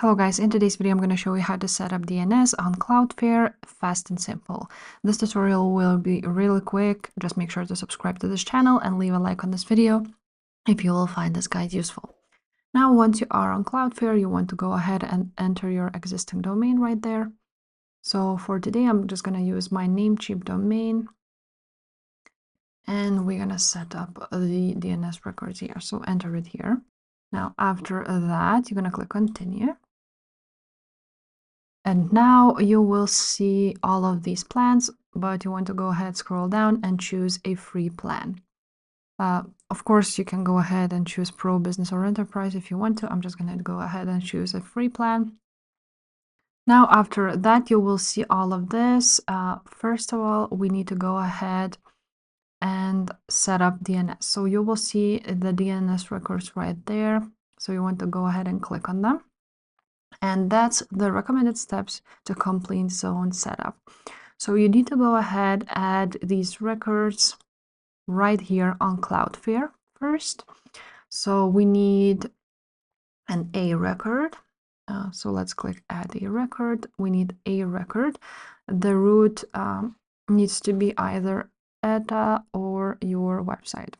Hello guys, in today's video I'm going to show you how to set up DNS on Cloudflare fast and simple. This tutorial will be really quick. Just make sure to subscribe to this channel and leave a like on this video if you will find this guide useful. Now once you are on Cloudflare, you want to go ahead and enter your existing domain right there. So for today I'm just going to use my Namecheap domain and we're going to set up the DNS records here. So enter it here. Now after that you're going to click continue. And now you will see all of these plans, but you want to go ahead, scroll down and choose a free plan. Of course, you can go ahead and choose Pro, Business, or Enterprise if you want to. I'm just going to go ahead and choose a free plan. Now, after that, you will see all of this. First of all, we need to go ahead and set up DNS. So you will see the DNS records right there. So you want to go ahead and click on them. And that's the recommended steps to complete zone setup. So you need to go ahead, add these records right here on Cloudflare first. So we need an A record. So let's click add a record. We need a record. The root needs to be either ETA or your website.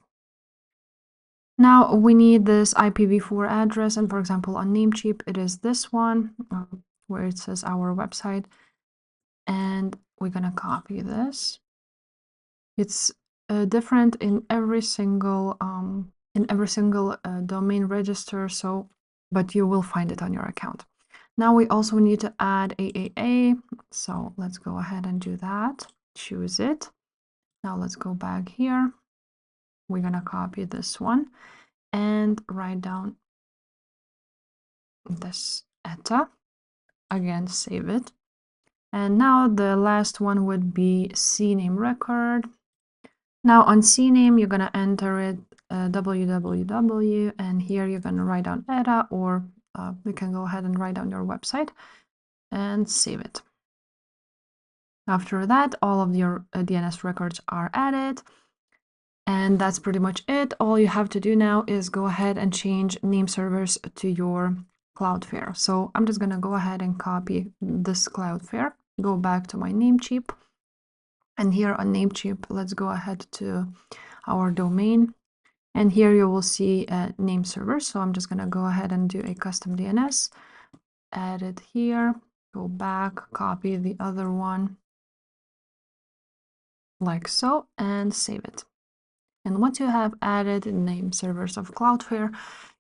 Now we need this IPv4 address, and for example on Namecheap it is this one where it says our website, and we're gonna copy this. It's different in every single domain register, so but you will find it on your account. Now we also need to add AAA, so let's go ahead and do that. Choose it. Now let's go back here. We're gonna copy this one and write down this ETA. Again, save it. And now the last one would be CNAME record. Now on CNAME, you're gonna enter it www, and here you're gonna write down ETA, or you can go ahead and write down your website and save it. After that, all of your DNS records are added. And that's pretty much it. All you have to do now is go ahead and change name servers to your Cloudflare. So I'm just going to go ahead and copy this Cloudflare, go back to my Namecheap. And here on Namecheap, let's go ahead to our domain. And here you will see a name server. So I'm just going to go ahead and do a custom DNS, add it here, go back, copy the other one like so, and save it. And once you have added name servers of Cloudflare,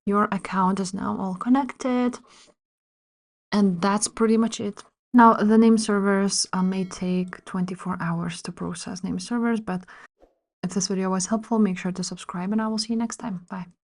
your account is now all connected. And that's pretty much it. Now, the name servers may take 24 hours to process name servers, but if this video was helpful, make sure to subscribe and I will see you next time. Bye.